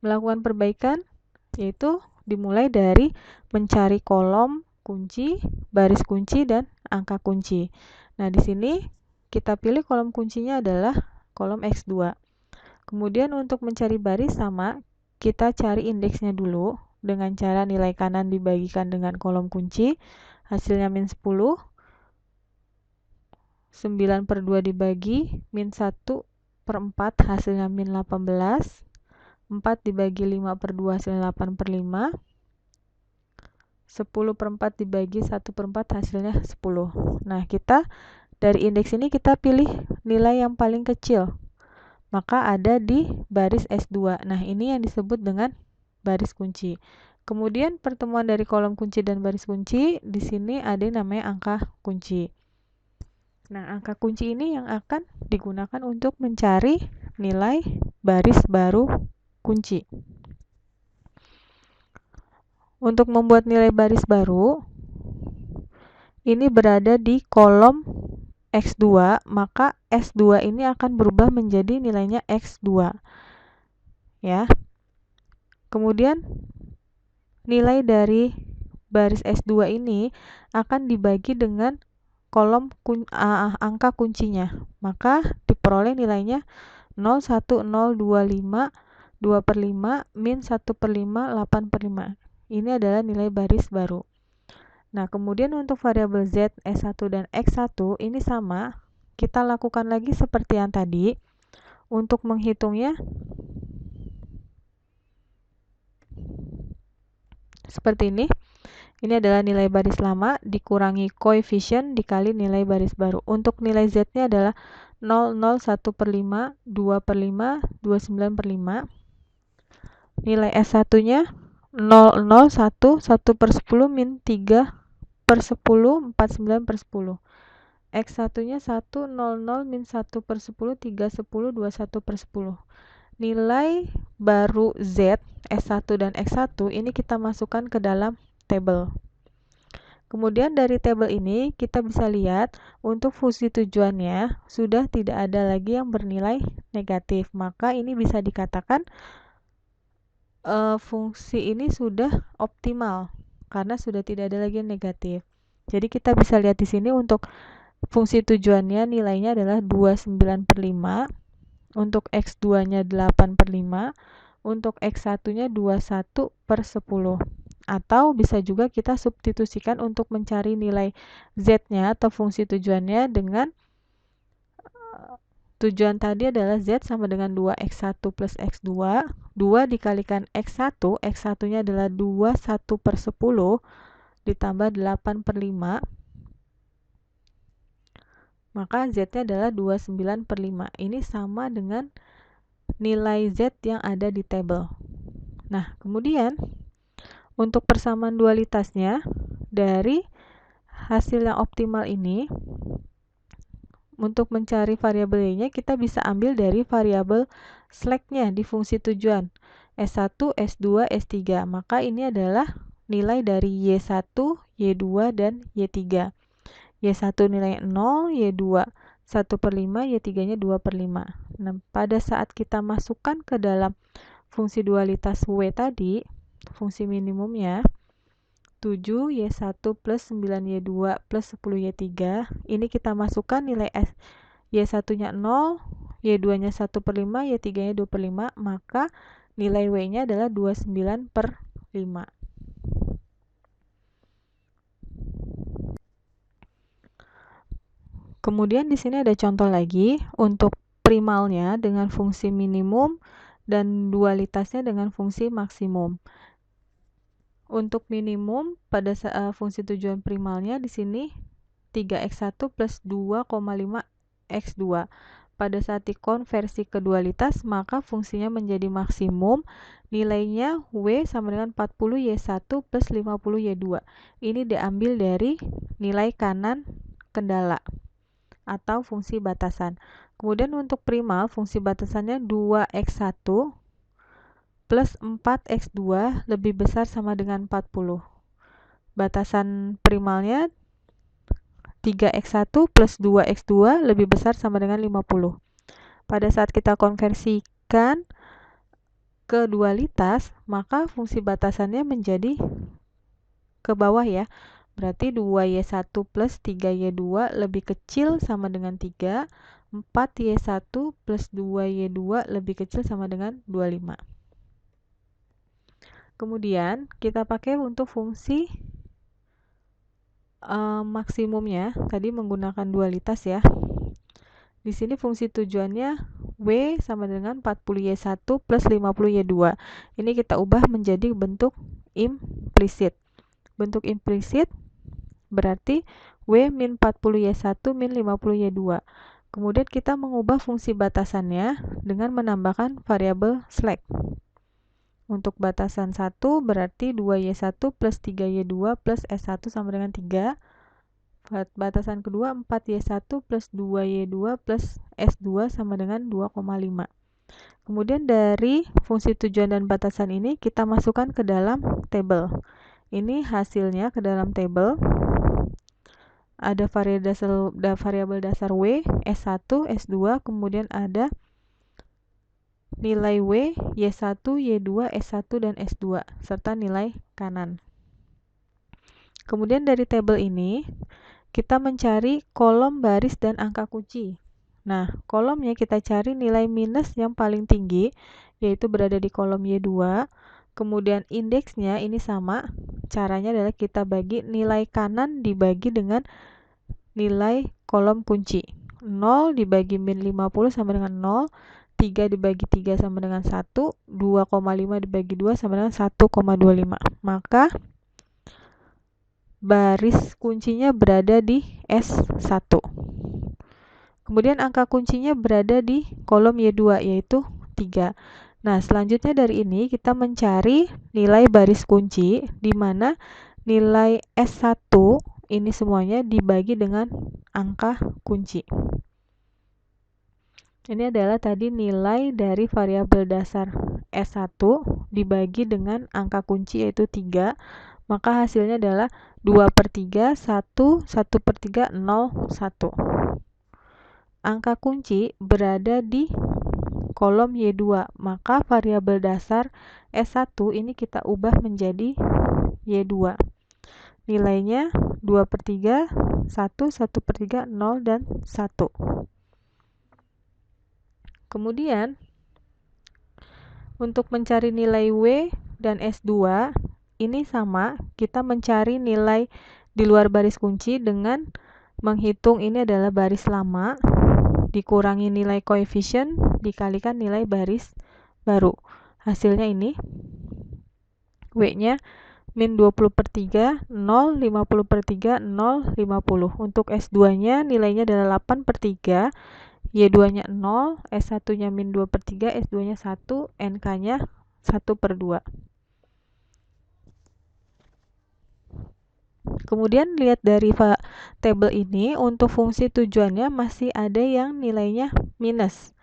melakukan perbaikan, yaitu dimulai dari mencari kolom kunci, baris kunci, dan angka kunci. Nah, di sini kita pilih kolom kuncinya adalah kolom X2. Kemudian untuk mencari baris sama, kita cari indeksnya dulu dengan cara nilai kanan dibagikan dengan kolom kunci, hasilnya min 10. 9/2 dibagi min 1/4 hasilnya min 18. 4 dibagi 5/2 hasilnya 8/5. 10/4 dibagi 1/4 hasilnya 10. Nah, kita dari indeks ini kita pilih nilai yang paling kecil. Maka ada di baris S2. Nah, ini yang disebut dengan baris kunci. Kemudian pertemuan dari kolom kunci dan baris kunci, di sini ada yang namanya angka kunci. Nah, angka kunci ini yang akan digunakan untuk mencari nilai baris baru kunci. Untuk membuat nilai baris baru, ini berada di kolom X2, maka S2 ini akan berubah menjadi nilainya X2. Ya. Kemudian nilai dari baris S2 ini akan dibagi dengan kolom angka kuncinya, maka diperoleh nilainya 0, 1, 0, 2, 5, 2/5, min 1/5, 8/5. Ini adalah nilai baris baru. Nah, kemudian untuk variabel Z, S1 dan X1 ini sama, kita lakukan lagi seperti yang tadi. Untuk menghitungnya seperti ini. Ini adalah nilai baris lama dikurangi koefisien dikali nilai baris baru. Untuk nilai Z-nya adalah 0, 0, 1/5, 2/5, 29/5. Nilai S1-nya 0, 0, 1, 1/10, min 3/10, 49/10. X1-nya 1, 0, 0, min 1/10, 3/10, 21/10. Nilai baru Z, S1 dan X1 ini kita masukkan ke dalam tabel. Kemudian dari tabel ini kita bisa lihat untuk fungsi tujuannya sudah tidak ada lagi yang bernilai negatif. Maka ini bisa dikatakan fungsi ini sudah optimal karena sudah tidak ada lagi yang negatif. Jadi kita bisa lihat di sini untuk fungsi tujuannya nilainya adalah 29/5, untuk X2-nya 8/5, untuk X1-nya 21/10. Atau bisa juga kita substitusikan untuk mencari nilai Z-nya atau fungsi tujuannya dengan tujuan tadi adalah Z sama dengan 2X1 plus X2. 2 dikalikan X1, X1-nya adalah 21/10 ditambah 8/5. Maka Z-nya adalah 29/5. Ini sama dengan nilai Z yang ada di tabel. Nah, kemudian untuk persamaan dualitasnya dari hasil yang optimal ini, untuk mencari variabel Y-nya kita bisa ambil dari variabel slack-nya di fungsi tujuan S1, S2, S3. Maka ini adalah nilai dari Y1, Y2, dan Y3. Y1 nilai 0, Y2 1/5, Y3-nya 2/5. Nah, pada saat kita masukkan ke dalam fungsi dualitas W tadi, fungsi minimumnya 7 Y1 plus 9 Y2 plus 10 Y3. Ini kita masukkan nilai Y1-nya 0, Y2-nya 1/5, Y3-nya 2/5, maka nilai W-nya adalah 29/5. Kemudian di sini ada contoh lagi untuk primalnya dengan fungsi minimum dan dualitasnya dengan fungsi maksimum. Untuk minimum pada fungsi tujuan primalnya di sini 3x1 plus 2,5x2. Pada saat dikonversi ke dualitas, maka fungsinya menjadi maksimum. Nilainya W sama dengan 40Y1 plus 50Y2. Ini diambil dari nilai kanan kendala atau fungsi batasan. Kemudian untuk primal, fungsi batasannya 2x1 plus 4x2 lebih besar sama dengan 40. Batasan primalnya 3x1 plus 2x2 lebih besar sama dengan 50. Pada saat kita konversikan ke dualitas, maka fungsi batasannya menjadi ke bawah ya. Berarti 2y1 plus 3y2 lebih kecil sama dengan 3, 4y1 plus 2y2 lebih kecil sama dengan 25. Kemudian kita pakai untuk fungsi maksimumnya, tadi menggunakan dualitas ya. Di sini fungsi tujuannya W sama dengan 40y1 plus 50y2. Ini kita ubah menjadi bentuk implisit. Bentuk implisit berarti W min 40y1 min 50y2. Kemudian kita mengubah fungsi batasannya dengan menambahkan variabel slack. Untuk batasan 1 berarti 2y1 plus 3y2 plus S1 sama dengan 3. Batasan kedua 4y1 plus 2y2 plus S2 sama dengan 2,5. Kemudian dari fungsi tujuan dan batasan ini kita masukkan ke dalam tabel. Ini hasilnya ke dalam tabel. Ada variabel dasar W, S1, S2, kemudian ada nilai W, Y1, Y2, S1, dan S2, serta nilai kanan. Kemudian dari tabel ini, kita mencari kolom, baris, dan angka kunci. Nah, kolomnya kita cari nilai minus yang paling tinggi, yaitu berada di kolom Y2. Kemudian indeksnya ini sama. Caranya adalah kita bagi nilai kanan dibagi dengan nilai kolom kunci. 0 dibagi min 50 sama dengan 0, 3 dibagi 3 sama dengan 1, 2,5 dibagi 2 sama dengan 1,25. Maka baris kuncinya berada di S1. Kemudian angka kuncinya berada di kolom Y2, yaitu 3. Nah, selanjutnya dari ini kita mencari nilai baris kunci, di mana nilai S1 ini semuanya dibagi dengan angka kunci. Ini adalah tadi nilai dari variabel dasar S1 dibagi dengan angka kunci yaitu 3. Maka hasilnya adalah 2/3, 1, 1/3, 0, 1. Angka kunci berada di kolom Y2. Maka variabel dasar S1 ini kita ubah menjadi Y2. Nilainya 2/3, 1, 1/3, 0, dan 1. Kemudian, untuk mencari nilai W dan S2, ini sama, kita mencari nilai di luar baris kunci dengan menghitung ini adalah baris lama, dikurangi nilai koefisien, dikalikan nilai baris baru. Hasilnya ini, W-nya min 20/3, 0, 50/3, 0, 50. Untuk S2-nya nilainya adalah 8/3, Y2-nya 0, S1-nya min 2/3, S2-nya 1, NK-nya 1/2. Kemudian lihat dari tabel ini, untuk fungsi tujuannya masih ada yang nilainya minus.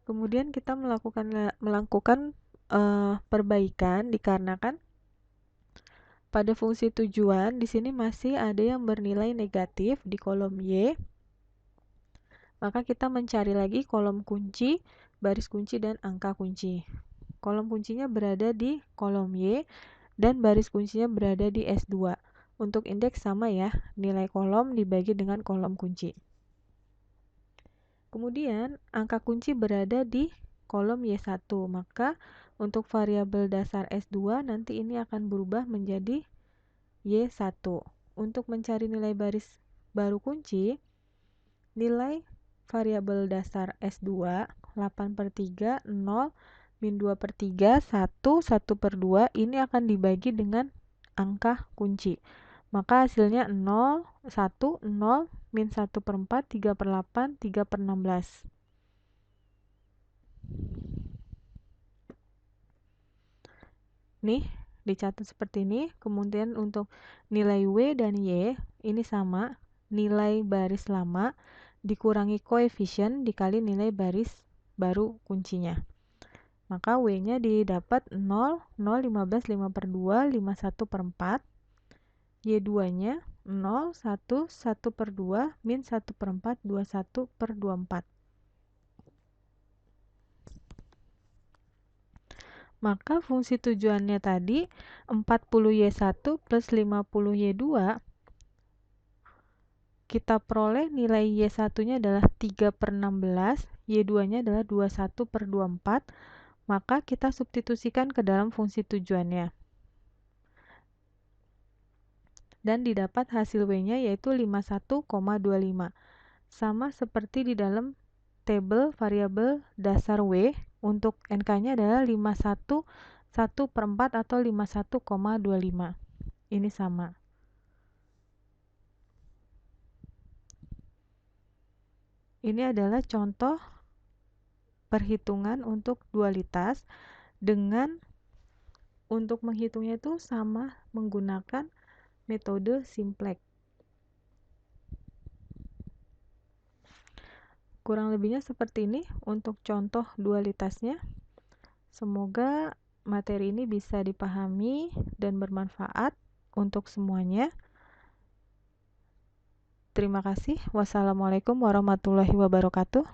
Kemudian kita melakukan perbaikan dikarenakan pada fungsi tujuan di sini masih ada yang bernilai negatif di kolom Y. Maka kita mencari lagi kolom kunci, baris kunci, dan angka kunci. Kolom kuncinya berada di kolom Y dan baris kuncinya berada di S2. Untuk indeks sama ya, nilai kolom dibagi dengan kolom kunci. Kemudian angka kunci berada di kolom Y1, maka untuk variabel dasar S2 nanti ini akan berubah menjadi Y1. Untuk mencari nilai baris baru kunci, nilai variabel dasar S2 8/3, 0, min 2/3, 1, 1/2 ini akan dibagi dengan angka kunci. Maka hasilnya 0, 1, 0, min 1/4, 3/8, 3/16. Nih, dicatat seperti ini. Kemudian untuk nilai W dan Y, ini sama. Nilai baris lama dikurangi koefisien dikali nilai baris baru kuncinya. Maka W-nya didapat 0, 0, 15, 5/2, 51/4. Y2-nya 0, 1, 1/2, min 1/4, 21/24. Maka fungsi tujuannya tadi 40Y1 plus 50Y2, kita peroleh nilai Y1-nya adalah 3/16, Y2-nya adalah 21/24, maka kita substitusikan ke dalam fungsi tujuannya. Dan didapat hasil W-nya yaitu 51,25. Sama seperti di dalam tabel variabel dasar W, untuk NK-nya adalah 51/1/4 atau 51,25. Ini sama. Ini adalah contoh perhitungan untuk dualitas dengan untuk menghitungnya itu sama menggunakan metode simplex. Kurang lebihnya seperti ini untuk contoh dualitasnya. Semoga materi ini bisa dipahami dan bermanfaat untuk semuanya. Terima kasih. Wassalamualaikum warahmatullahi wabarakatuh.